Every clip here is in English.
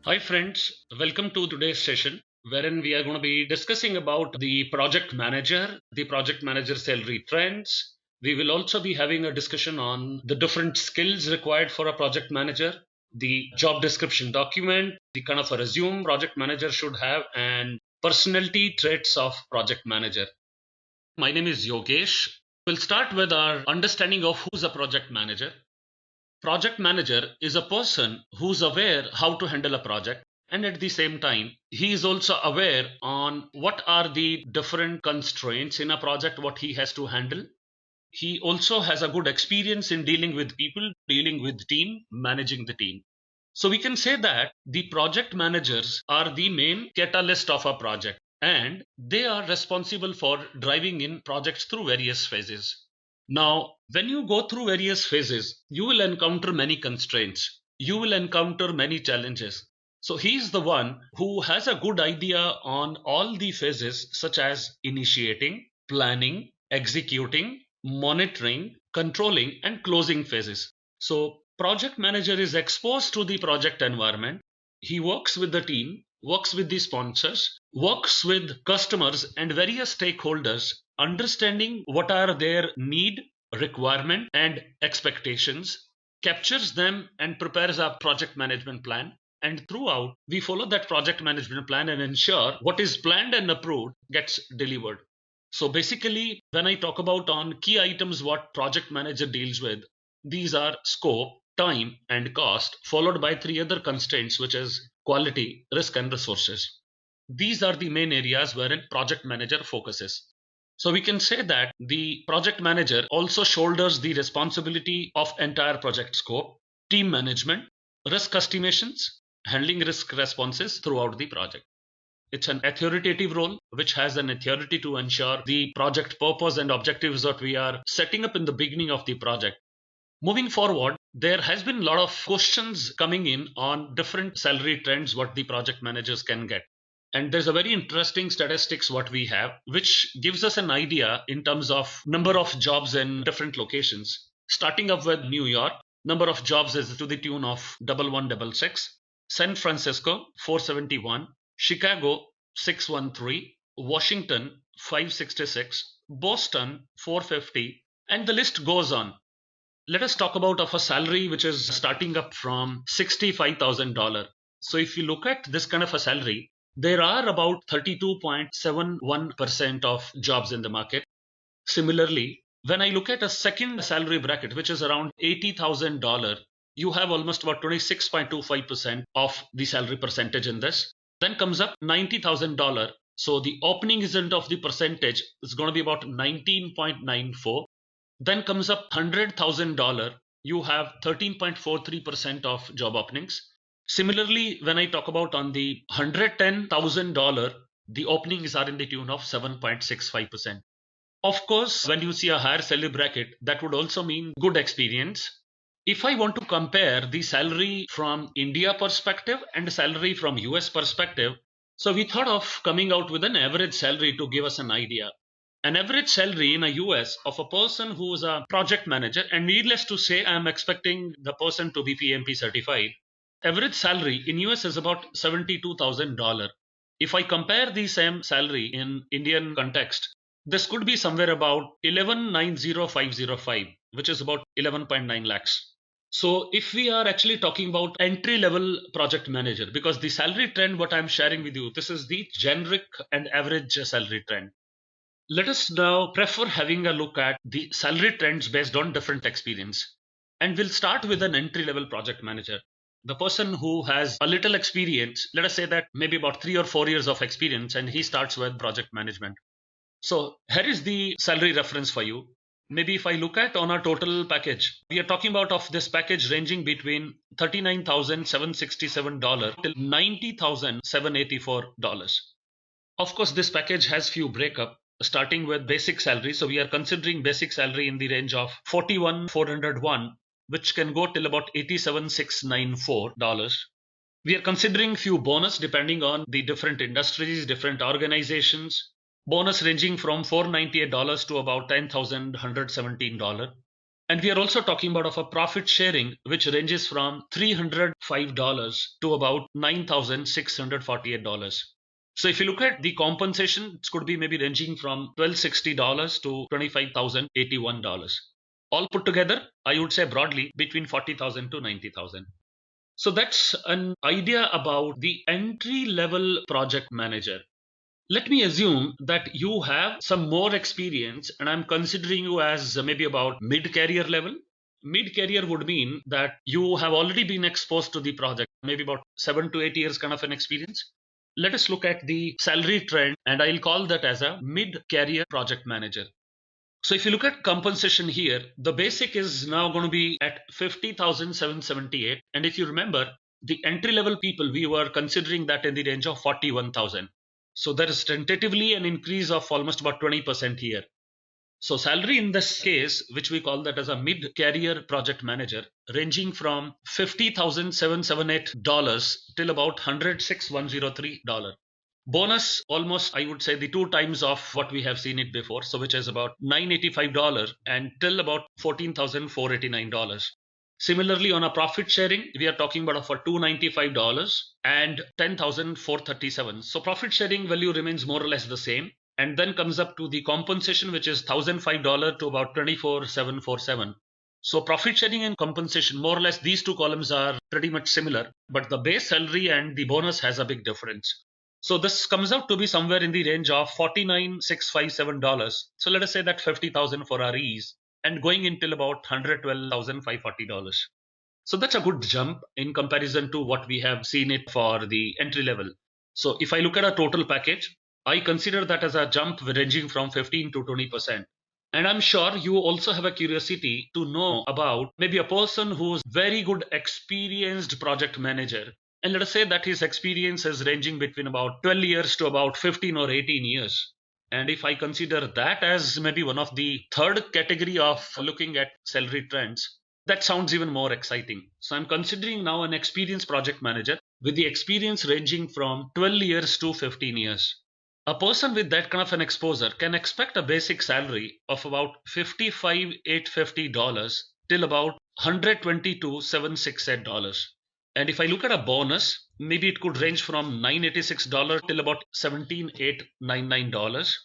Hi friends, welcome to today's session wherein we are going to be discussing about the project manager salary trends. We will also be having a discussion on the different skills required for a project manager, the job description document, the kind of a resume project manager should have, and personality traits of project manager. My name is Yogesh. We'll start with our understanding of who's a project manager. Project manager is a person who's aware how to handle a project, and at the same time he is also aware on what are the different constraints in a project what he has to handle. He also has a good experience in dealing with people, dealing with team, managing the team. So we can say that the project managers are the main catalyst of a project, and they are responsible for driving in projects through various phases. Now, when you go through various phases, you will encounter many constraints. You will encounter many challenges. So he is the one who has a good idea on all the phases, such as initiating, planning, executing, monitoring, controlling, and closing phases. So project manager is exposed to the project environment. He works with the team, works with the sponsors, works with customers and various stakeholders, understanding what are their need, requirement, and expectations, captures them and prepares a project management plan. And throughout, we follow that project management plan and ensure what is planned and approved gets delivered. So basically, when I talk about on key items what project manager deals with, these are scope, time, and cost, followed by three other constraints, which is quality, risk, and resources. These are the main areas wherein project manager focuses. So we can say that the project manager also shoulders the responsibility of entire project scope, team management, risk estimations, handling risk responses throughout the project. It's an authoritative role which has an authority to ensure the project purpose and objectives that we are setting up in the beginning of the project. Moving forward, there has been a lot of questions coming in on different salary trends what the project managers can get. And there's a very interesting statistics what we have, which gives us an idea in terms of number of jobs in different locations. Starting up with New York, number of jobs is to the tune of 1166, San Francisco 471, Chicago 613, Washington 566, Boston 450, and the list goes on. Let us talk about of a salary which is starting up from $65,000. So if you look at this kind of a salary, there are about 32.71% of jobs in the market. Similarly, when I look at a second salary bracket, which is around $80,000, you have almost about 26.25% of the salary percentage in this. Then comes up $90,000. So the opening isn't of the percentage, it's going to be about 19.94. Then comes up $100,000, you have 13.43% of job openings. Similarly, when I talk about on the $110,000, the openings are in the tune of 7.65%. Of course, when you see a higher salary bracket, that would also mean good experience. If I want to compare the salary from India perspective and salary from US perspective, so we thought of coming out with an average salary to give us an idea. An average salary in a US of a person who is a project manager, and needless to say, I'm expecting the person to be PMP certified. Average salary in US is about $72,000. If I compare the same salary in Indian context, this could be somewhere about 11,90,505, which is about 11.9 lakhs. So if we are actually talking about entry level project manager, because the salary trend what I'm sharing with you, this is the generic and average salary trend. Let us now prefer having a look at the salary trends based on different experience. And we'll start with an entry level project manager. The person who has a little experience, let us say that maybe about 3 or 4 years of experience, and he starts with project management. So here is the salary reference for you. Maybe if I look at on our total package, we are talking about of this package ranging between $39,767 till $90,784. Of course, this package has few breakup, starting with basic salary. So we are considering basic salary in the range of 41,401, which can go till about $87,694. We are considering few bonus depending on the different industries, different organizations. Bonus ranging from $498 to about $10,117. And we are also talking about of a profit sharing, which ranges from $305 to about $9,648. So if you look at the compensation, it could be maybe ranging from $1,260 to $25,081. All put together, I would say broadly between 40,000 to 90,000. So that's an idea about the entry level project manager. Let me assume that you have some more experience and I'm considering you as maybe about mid-career level. Mid-career would mean that you have already been exposed to the project, maybe about 7 to 8 years kind of an experience. Let us look at the salary trend and I'll call that as a mid-career project manager. So if you look at compensation here, the basic is now going to be at 50,778. And if you remember, the entry level people, we were considering that in the range of 41,000. So there is tentatively an increase of almost about 20% here. So salary in this case, which we call that as a mid-career project manager, ranging from $50,778 till about $106,103. Bonus almost, I would say, the 2 times of what we have seen it before, so which is about $985 and till about $14,489. Similarly, on a profit sharing, we are talking about for $295 and $10,437. So profit sharing value remains more or less the same. And then comes up to the compensation, which is $1,005 to about $24,747. So profit sharing and compensation, more or less, these two columns are pretty much similar, but the base salary and the bonus has a big difference. So this comes out to be somewhere in the range of $49,657. So let us say that 50,000 for our ease and going until about $112,540. So that's a good jump in comparison to what we have seen it for the entry level. So if I look at a total package, I consider that as a jump ranging from 15 to 20%. And I'm sure you also have a curiosity to know about maybe a person who's very good experienced project manager. And let us say that his experience is ranging between about 12 years to about 15 or 18 years. And if I consider that as maybe one of the third category of looking at salary trends, that sounds even more exciting. So I'm considering now an experienced project manager with the experience ranging from 12 years to 15 years. A person with that kind of an exposure can expect a basic salary of about $55,850 till about $122,768. And if I look at a bonus, maybe it could range from $986 till about $17,899.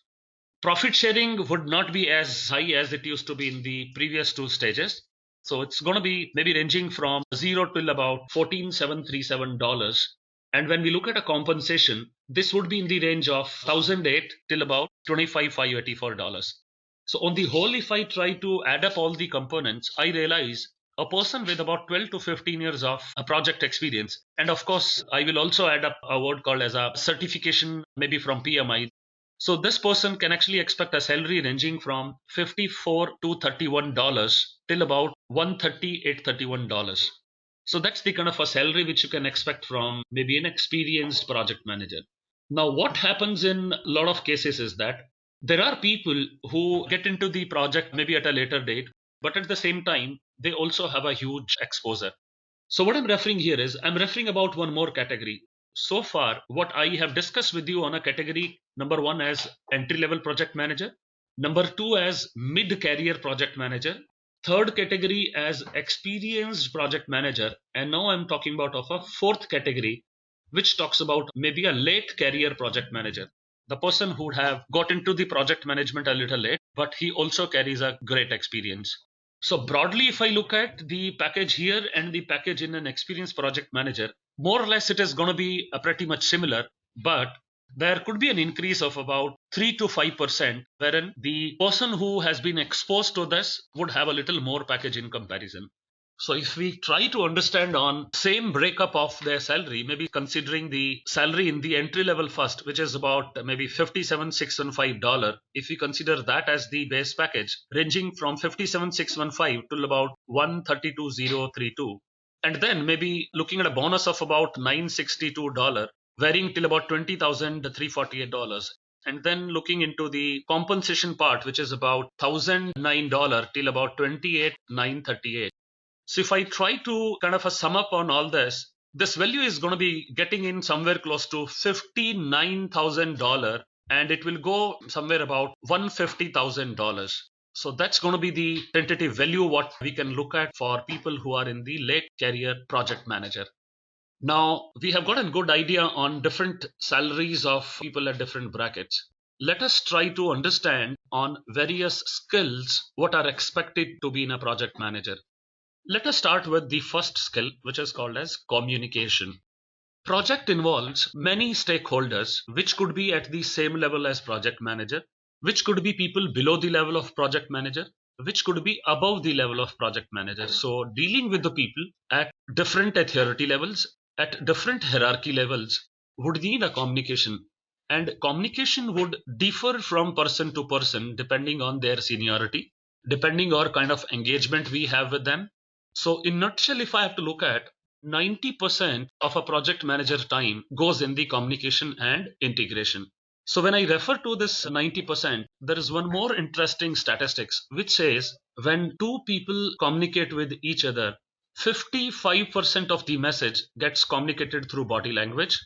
Profit sharing would not be as high as it used to be in the previous two stages. So it's going to be maybe ranging from 0 till about $14,737. And when we look at a compensation, this would be in the range of $1,008 till about $25,584. So on the whole, if I try to add up all the components, I realize a person with about 12 to 15 years of project experience, and of course, I will also add up a word called as a certification, maybe from PMI. So this person can actually expect a salary ranging from $54 to $31 till about $138.31. So that's the kind of a salary which you can expect from maybe an experienced project manager. Now, what happens in a lot of cases is that there are people who get into the project maybe at a later date, but at the same time, they also have a huge exposure. So what I'm referring here is, I'm referring about one more category. So far, what I have discussed with you on a category, number one as entry-level project manager, number two as mid-career project manager, third category as experienced project manager, and now I'm talking about of a fourth category, which talks about maybe a late career project manager. The person who would have got into the project management a little late, but he also carries a great experience. So broadly, if I look at the package here and the package in an experienced project manager, more or less it is going to be pretty much similar, but there could be an increase of about 3 to 5%, wherein the person who has been exposed to this would have a little more package in comparison. So if we try to understand on same breakup of their salary, maybe considering the salary in the entry level first, which is about maybe $57,615, if we consider that as the base package, ranging from $57,615 to about $132,032, and then maybe looking at a bonus of about $962, varying till about $20,348. And then looking into the compensation part, which is about $1,009 till about $28,938. So if I try to kind of sum up on all this, this value is going to be getting in somewhere close to $59,000 and it will go somewhere about $150,000. So that's going to be the tentative value what we can look at for people who are in the late career project manager. Now, we have got a good idea on different salaries of people at different brackets. Let us try to understand on various skills what are expected to be in a project manager. Let us start with the first skill, which is called as communication. Project involves many stakeholders, which could be at the same level as project manager, which could be people below the level of project manager, which could be above the level of project manager. So dealing with the people at different authority levels, at different hierarchy levels would need a communication, and communication would differ from person to person depending on their seniority, depending on kind of engagement we have with them. So in nutshell, if I have to look at 90% of a project manager time goes in the communication and integration. So when I refer to this 90%, there is one more interesting statistics which says when two people communicate with each other, 55% of the message gets communicated through body language,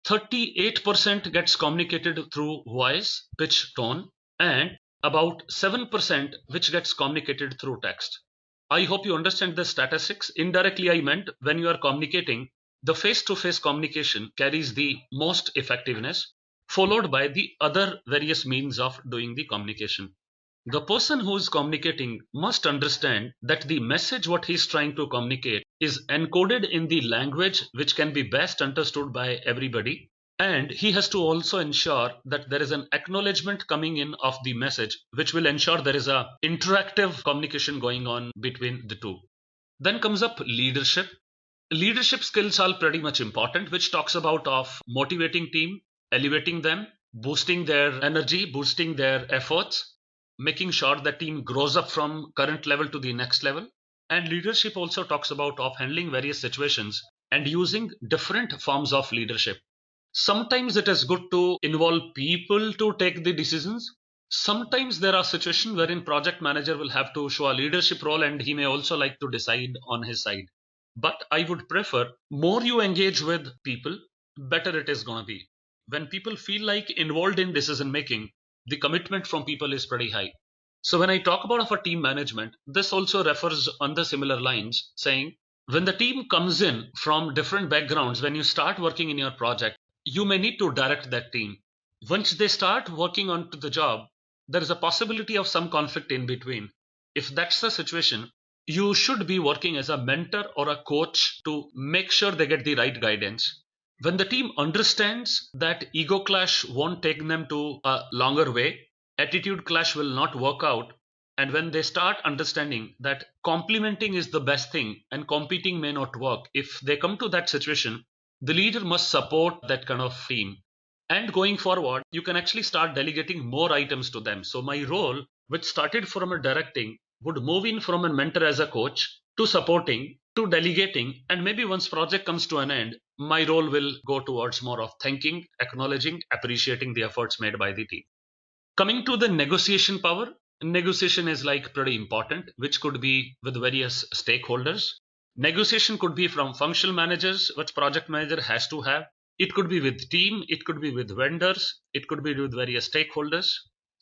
38% gets communicated through voice, pitch, tone, and about 7% which gets communicated through text. I hope you understand the statistics. Indirectly, I meant when you are communicating, the face-to-face communication carries the most effectiveness, followed by the other various means of doing the communication. The person who is communicating must understand that the message what he is trying to communicate is encoded in the language which can be best understood by everybody, and he has to also ensure that there is an acknowledgement coming in of the message which will ensure there is a interactive communication going on between the two. Then comes up leadership. Leadership skills are pretty much important, which talks about of motivating team, elevating them, boosting their energy, boosting their efforts, making sure the team grows up from current level to the next level. And leadership also talks about of handling various situations and using different forms of leadership. Sometimes it is good to involve people to take the decisions. Sometimes there are situations wherein project manager will have to show a leadership role and he may also like to decide on his side. But I would prefer more you engage with people, better it is going to be. When people feel like involved in decision making, the commitment from people is pretty high. So when I talk about a team management, this also refers on the similar lines, saying when the team comes in from different backgrounds, when you start working in your project, you may need to direct that team. Once they start working onto the job, there is a possibility of some conflict in between. If that's the situation, you should be working as a mentor or a coach to make sure they get the right guidance. When the team understands that ego clash won't take them to a longer way, attitude clash will not work out, and when they start understanding that complementing is the best thing and competing may not work, if they come to that situation, the leader must support that kind of team. And going forward, you can actually start delegating more items to them. So my role, which started from a directing, would move in from a mentor as a coach to supporting to delegating, and maybe once project comes to an end, my role will go towards more of thanking, acknowledging, appreciating the efforts made by the team. Coming to the negotiation power, negotiation is like pretty important, which could be with various stakeholders. Negotiation could be from functional managers, which project manager has to have. It could be with team, it could be with vendors, it could be with various stakeholders.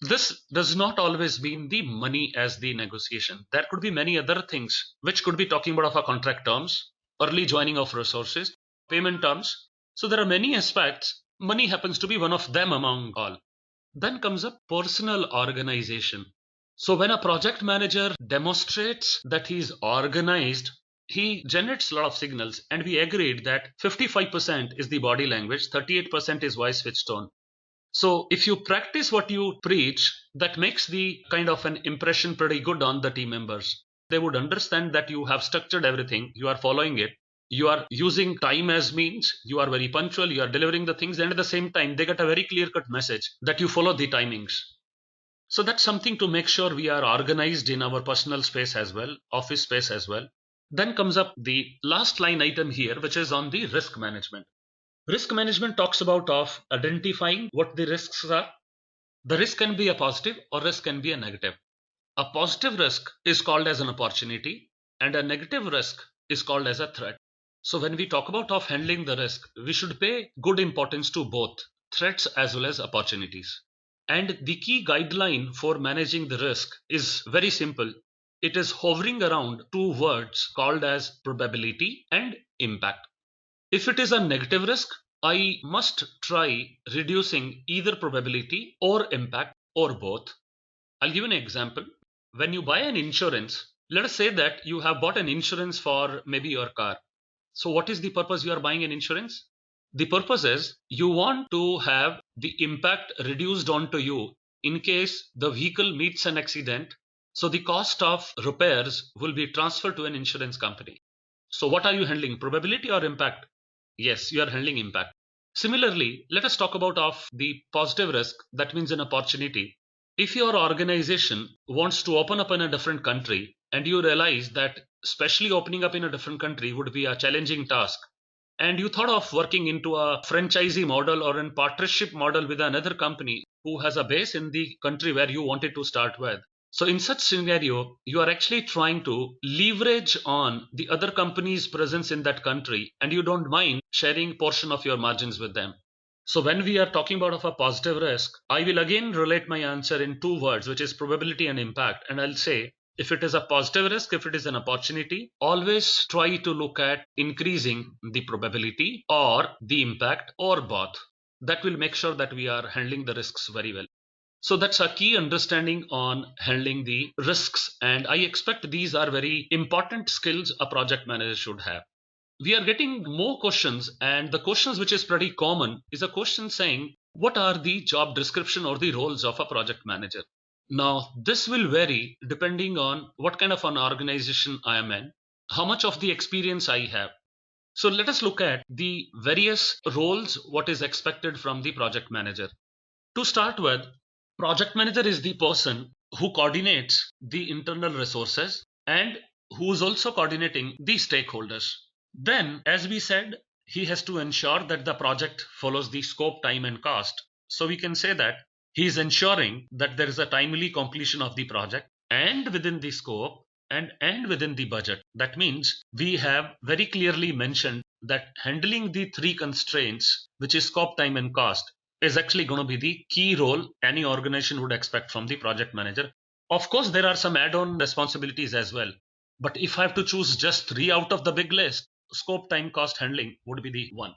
This does not always mean the money as the negotiation. There could be many other things which could be talking about of our contract terms, early joining of resources, payment terms. So there are many aspects. Money happens to be one of them among all. Then comes a personal organization. So when a project manager demonstrates that he is organized, he generates a lot of signals, and we agreed that 55% is the body language, 38% is voice with tone. So if you practice what you preach, that makes the kind of an impression pretty good on the team members. They would understand that you have structured everything, you are following it, you are using time as means, you are very punctual, you are delivering the things, and at the same time, they get a very clear-cut message that you follow the timings. So that's something to make sure we are organized in our personal space as well, office space as well. Then comes up the last line item here, which is on the risk management. Risk management talks about of identifying what the risks are. The risk can be a positive or risk can be a negative. A positive risk is called as an opportunity and a negative risk is called as a threat. So when we talk about of handling the risk, we should pay good importance to both threats as well as opportunities. And the key guideline for managing the risk is very simple. It is hovering around two words called as probability and impact. If it is a negative risk, I must try reducing either probability or impact or both. I'll give you an example. When you buy an insurance, let us say that you have bought an insurance for maybe your car. So what is the purpose you are buying an insurance? The purpose is you want to have the impact reduced onto you in case the vehicle meets an accident. So the cost of repairs will be transferred to an insurance company. So what are you handling, probability or impact? Yes, you are handling impact. Similarly, let us talk about of the positive risk, that means an opportunity. If your organization wants to open up in a different country and you realize that especially opening up in a different country would be a challenging task, and you thought of working into a franchisee model or a partnership model with another company who has a base in the country where you wanted to start with. So in such scenario, you are actually trying to leverage on the other company's presence in that country, and you don't mind sharing portion of your margins with them. So when we are talking about of a positive risk, I will again relate my answer in two words, which is probability and impact. And I'll say, if it is a positive risk, if it is an opportunity, always try to look at increasing the probability or the impact or both. That will make sure that we are handling the risks very well. So that's a key understanding on handling the risks. And I expect these are very important skills a project manager should have. We are getting more questions, and the questions which is pretty common is a question saying, what are the job description or the roles of a project manager? Now, this will vary depending on what kind of an organization I am in, how much of the experience I have. So let us look at the various roles, what is expected from the project manager. To start with, project manager is the person who coordinates the internal resources and who is also coordinating the stakeholders. Then, as we said, he has to ensure that the project follows the scope, time, and cost. So we can say that he is ensuring that there is a timely completion of the project and within the scope and within the budget. That means we have very clearly mentioned that handling the three constraints, which is scope, time, and cost, is actually going to be the key role any organization would expect from the project manager. Of course, there are some add-on responsibilities as well. But if I have to choose just three out of the big list, scope, time, cost, handling would be the one.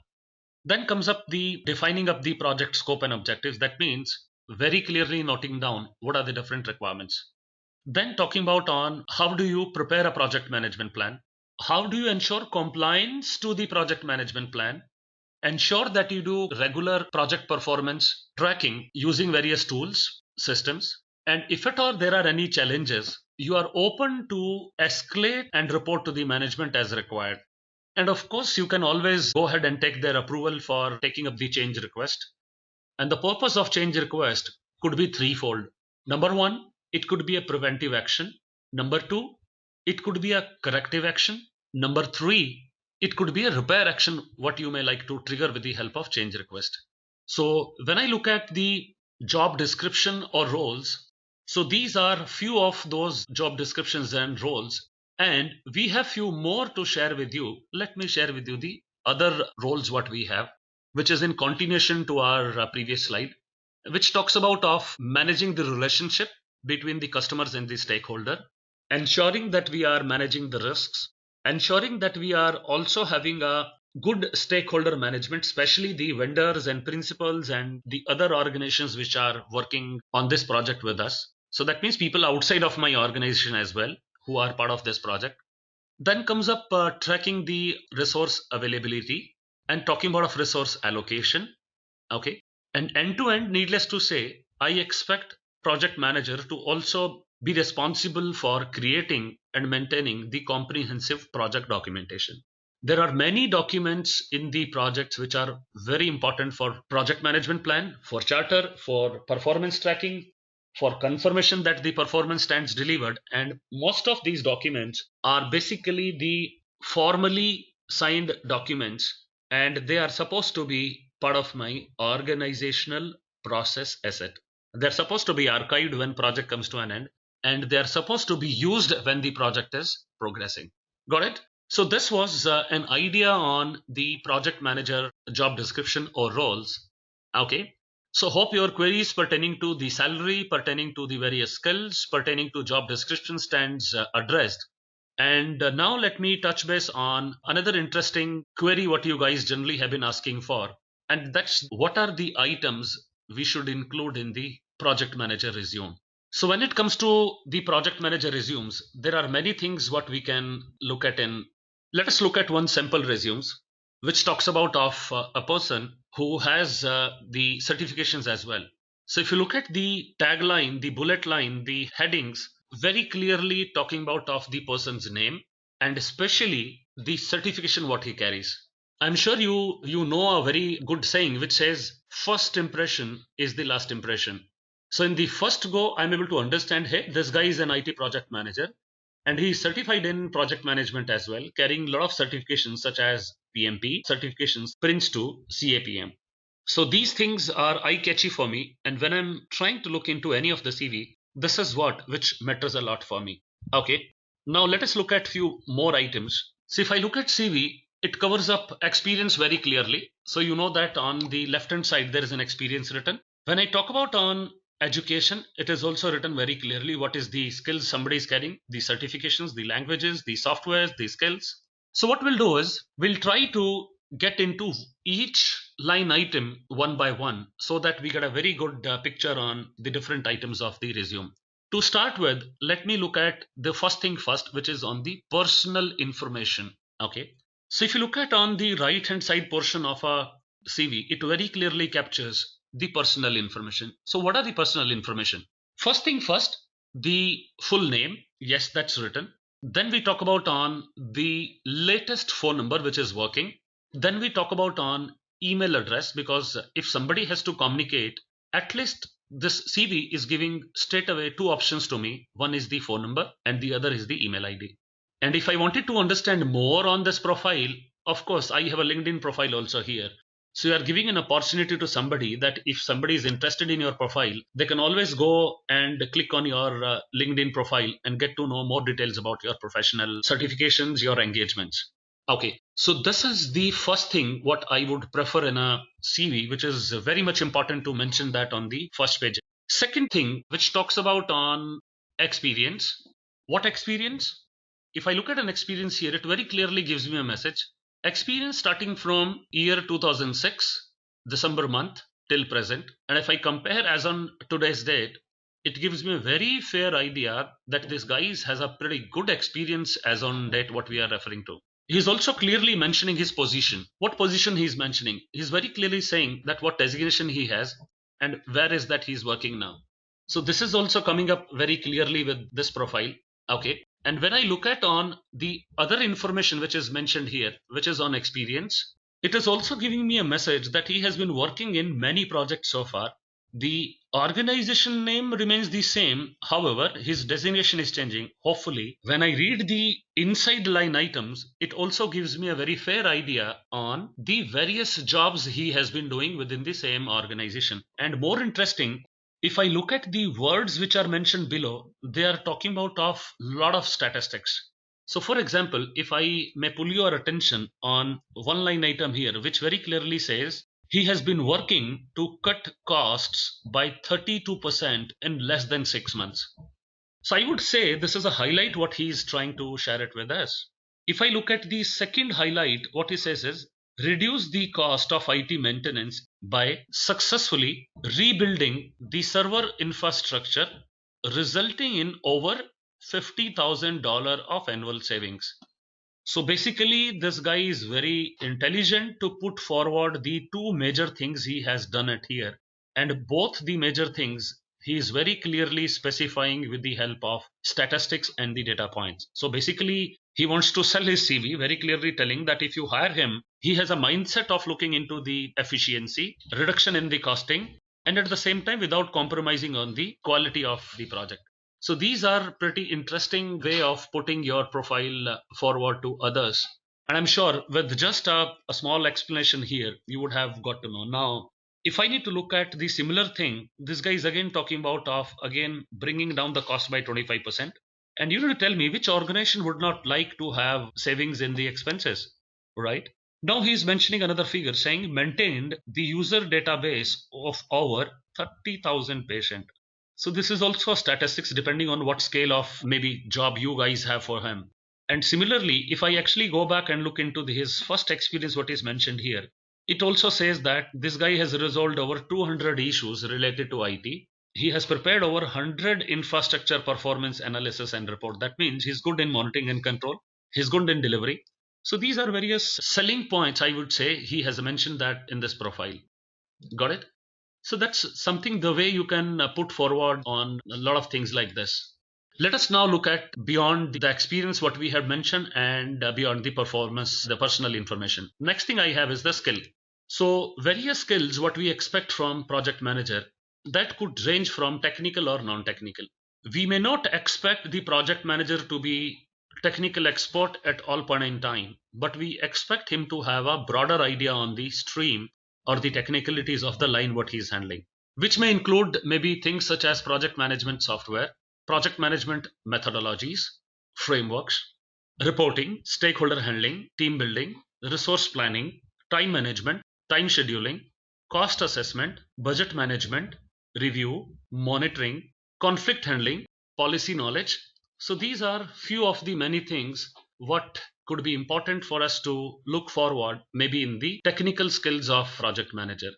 Then comes up the defining up the project scope and objectives. That means very clearly noting down what are the different requirements. Then talking about on how do you prepare a project management plan? How do you ensure compliance to the project management plan? Ensure that you do regular project performance tracking using various tools, systems. And if at all there are any challenges, you are open to escalate and report to the management as required. And of course, you can always go ahead and take their approval for taking up the change request. And the purpose of change request could be threefold. Number one, it could be a preventive action. Number two, it could be a corrective action. Number three, it could be a repair action, what you may like to trigger with the help of change request. So when I look at the job description or roles, so these are few of those job descriptions and roles. And we have few more to share with you. Let me share with you the other roles what we have, which is in continuation to our previous slide, which talks about of managing the relationship between the customers and the stakeholder, ensuring that we are managing the risks, ensuring that we are also having a good stakeholder management, especially the vendors and principals and the other organizations which are working on this project with us. So that means people outside of my organization as well, who are part of this project. Then comes up tracking the resource availability and talking about of resource allocation. Okay. And end to end, needless to say, I expect project manager to also be responsible for creating and maintaining the comprehensive project documentation. There are many documents in the projects which are very important for project management plan, for charter, for performance tracking, for confirmation that the performance stands delivered. And most of these documents are basically the formally signed documents, and they are supposed to be part of my organizational process asset. They're supposed to be archived when project comes to an end, and they're supposed to be used when the project is progressing. Got it? So this was an idea on the project manager job description or roles. Okay. So hope your queries pertaining to the salary, pertaining to the various skills, pertaining to job description stands addressed. And now let me touch base on another interesting query what you guys generally have been asking for. And that's what are the items we should include in the project manager resume. So when it comes to the project manager resumes, there are many things what we can look at in. Let us look at one sample resumes, which talks about of a person who has the certifications as well. So if you look at the tagline, the bullet line, the headings, very clearly talking about of the person's name and especially the certification what he carries. I'm sure you know a very good saying which says first impression is the last impression. So in the first go, I'm able to understand, hey, this guy is an IT project manager and he is certified in project management as well, carrying a lot of certifications such as PMP certifications, Prince 2, CAPM. So these things are eye-catchy for me, and when I'm trying to look into any of the CV, this is what which matters a lot for me. Okay, now let us look at few more items. So if I look at CV, it covers up experience very clearly. So you know that on the left hand side there is an experience written. When I talk about on education, it is also written very clearly what is the skills somebody is carrying, the certifications, the languages, the softwares, the skills. So what we'll do is we'll try to get into each line item one by one so that we get a very good picture on the different items of the resume. To start with, let me look at the first thing first, which is on the personal information. Okay, so if you look at on the right hand side portion of a CV, it very clearly captures the personal information. So what are the personal information? First thing first, the full name. Yes, that's written. Then we talk about on the latest phone number which is working. Then we talk about on email address, because if somebody has to communicate, at least this CV is giving straight away two options to me. One is the phone number and the other is the email ID. And if I wanted to understand more on this profile, of course, I have a LinkedIn profile also here. So you are giving an opportunity to somebody that if somebody is interested in your profile, they can always go and click on your LinkedIn profile and get to know more details about your professional certifications, your engagements. Okay, so this is the first thing what I would prefer in a CV, which is very much important to mention that on the first page. Second thing, which talks about on experience. What experience? If I look at an experience here, it very clearly gives me a message. Experience starting from year 2006, December month till present. And if I compare as on today's date, it gives me a very fair idea that this guy has a pretty good experience as on date what we are referring to. He's also clearly mentioning his position. What position he's mentioning? He's very clearly saying that what designation he has and where is that he's working now. So this is also coming up very clearly with this profile. Okay. And when I look at on the other information which is mentioned here, which is on experience, it is also giving me a message that he has been working in many projects so far. The organization name remains the same. However, his designation is changing. Hopefully, when I read the inside line items, it also gives me a very fair idea on the various jobs he has been doing within the same organization. And more interesting, if I look at the words which are mentioned below, they are talking about of lot of statistics. So for example, if I may pull your attention on one line item here, which very clearly says he has been working to cut costs by 32% in less than 6 months. So I would say this is a highlight what he is trying to share it with us. If I look at the second highlight, what he says is reduce the cost of IT maintenance by successfully rebuilding the server infrastructure, resulting in over $50,000 of annual savings. So basically, this guy is very intelligent to put forward the two major things he has done it here. And both the major things he is very clearly specifying with the help of statistics and the data points. So basically, he wants to sell his CV, very clearly telling that if you hire him, he has a mindset of looking into the efficiency, reduction in the costing, and at the same time without compromising on the quality of the project. So these are pretty interesting way of putting your profile forward to others. And I'm sure with just a small explanation here, you would have got to know. Now, if I need to look at the similar thing, this guy is again talking about of again bringing down the cost by 25%. And you need to tell me which organization would not like to have savings in the expenses, right? Now he is mentioning another figure saying maintained the user database of over 30,000 patients. So this is also statistics depending on what scale of maybe job you guys have for him. And similarly, if I actually go back and look into his first experience, what is mentioned here, it also says that this guy has resolved over 200 issues related to IT. He has prepared over 100 infrastructure performance analysis and report. That means he's good in monitoring and control. He's good in delivery. So these are various selling points, I would say. He has mentioned that in this profile. Got it? So that's something the way you can put forward on a lot of things like this. Let us now look at beyond the experience what we have mentioned and beyond the performance, the personal information. Next thing I have is the skill. So various skills what we expect from project manager, that could range from technical or non-technical. We may not expect the project manager to be technical expert at all point in time, but we expect him to have a broader idea on the stream or the technicalities of the line what he is handling, which may include maybe things such as project management software, project management methodologies, frameworks, reporting, stakeholder handling, team building, resource planning, time management, time scheduling, cost assessment, budget management, review, monitoring, conflict handling, policy knowledge. So these are few of the many things what could be important for us to look forward maybe in the technical skills of project manager.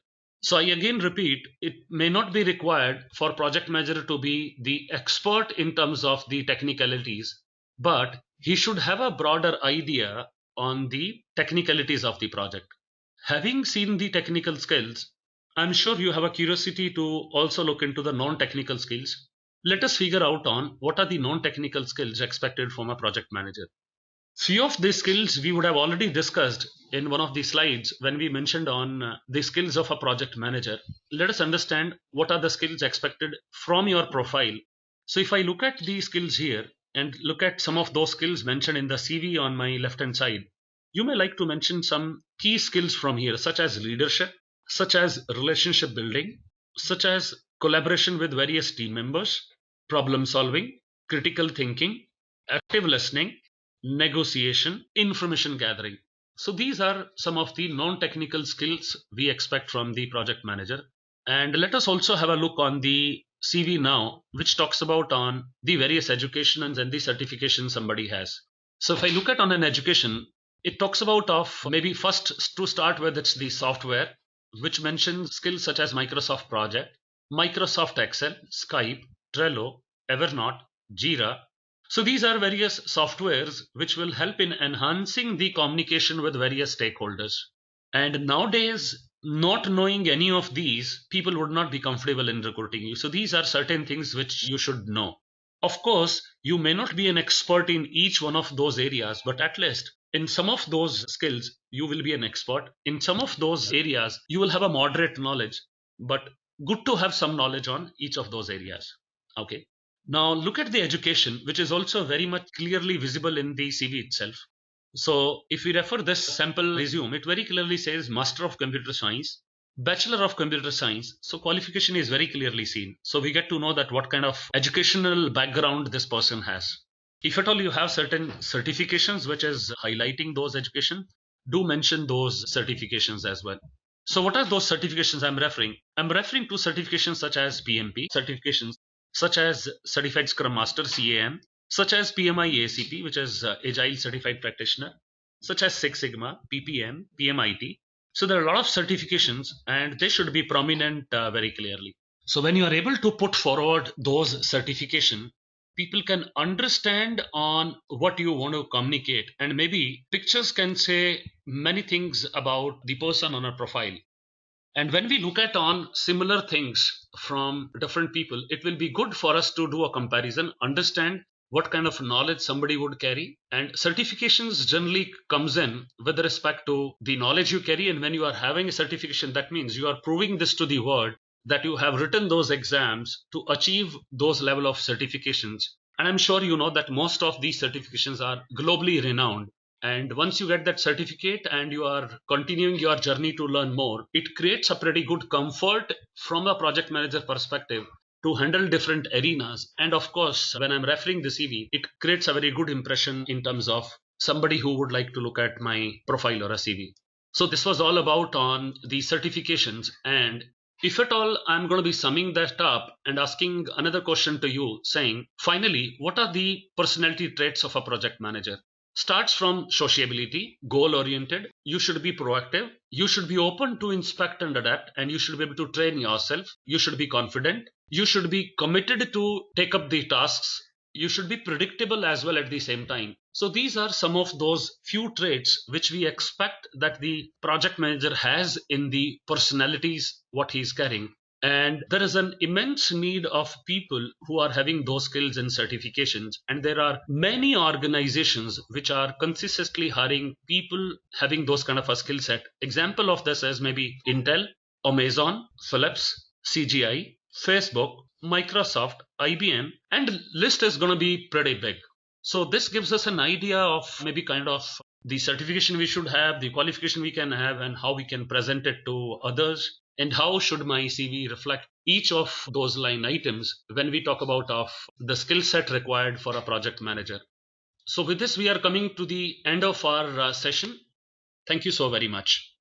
So I again repeat, it may not be required for project manager to be the expert in terms of the technicalities, but he should have a broader idea on the technicalities of the project. Having seen the technical skills, I'm sure you have a curiosity to also look into the non-technical skills. Let us figure out on what are the non-technical skills expected from a project manager. Few of these skills we would have already discussed in one of the slides when we mentioned on the skills of a project manager. Let us understand what are the skills expected from your profile. So if I look at the skills here and look at some of those skills mentioned in the CV on my left hand side, you may like to mention some key skills from here, such as leadership, such as relationship building, such as collaboration with various team members, problem solving, critical thinking, active listening, negotiation, information gathering. So these are some of the non-technical skills we expect from the project manager. And let us also have a look on the CV now, which talks about on the various educations and the certifications somebody has. So if I look at on an education, it talks about of maybe first to start with, it's the software, which mentions skills such as Microsoft Project, Microsoft Excel, Skype, Trello, Evernote, Jira. So these are various softwares which will help in enhancing the communication with various stakeholders. And nowadays, not knowing any of these, people would not be comfortable in recruiting you. So these are certain things which you should know. Of course, you may not be an expert in each one of those areas, but at least in some of those skills, you will be an expert. In some of those areas, you will have a moderate knowledge, but good to have some knowledge on each of those areas. Okay. Now look at the education, which is also very much clearly visible in the CV itself. So if we refer this sample resume, it very clearly says Master of Computer Science, Bachelor of Computer Science. So qualification is very clearly seen. So we get to know that what kind of educational background this person has. If at all you have certain certifications which is highlighting those education, do mention those certifications as well. So what are those certifications I'm referring? I'm referring to certifications such as PMP certifications, such as Certified Scrum Master CAM, such as PMI ACP, which is Agile Certified Practitioner, such as Six Sigma, PPM, PMIT. So there are a lot of certifications and they should be prominent very clearly. So when you are able to put forward those certifications, people can understand on what you want to communicate, and maybe pictures can say many things about the person on a profile. And when we look at on similar things from different people, it will be good for us to do a comparison, understand what kind of knowledge somebody would carry. And certifications generally comes in with respect to the knowledge you carry. And when you are having a certification, that means you are proving this to the world that you have written those exams to achieve those level of certifications. And I'm sure you know that most of these certifications are globally renowned. And once you get that certificate and you are continuing your journey to learn more, it creates a pretty good comfort from a project manager perspective to handle different arenas. And of course, when I'm referring the CV, it creates a very good impression in terms of somebody who would like to look at my profile or a CV. So this was all about on the certifications, and if at all I'm going to be summing that up and asking another question to you saying, finally, what are the personality traits of a project manager? Starts from sociability, goal oriented, you should be proactive, you should be open to inspect and adapt, and you should be able to train yourself, you should be confident, you should be committed to take up the tasks, you should be predictable as well at the same time. So these are some of those few traits which we expect that the project manager has in the personalities what he is carrying. And there is an immense need of people who are having those skills and certifications. And there are many organizations which are consistently hiring people having those kind of a skill set. Example of this is maybe Intel, Amazon, Philips, CGI, Facebook, Microsoft, IBM, and list is going to be pretty big. So this gives us an idea of maybe kind of the certification we should have, the qualification we can have, and how we can present it to others, and how should my CV reflect each of those line items when we talk about of the skill set required for a project manager. So with this, we are coming to the end of our session. Thank you so very much.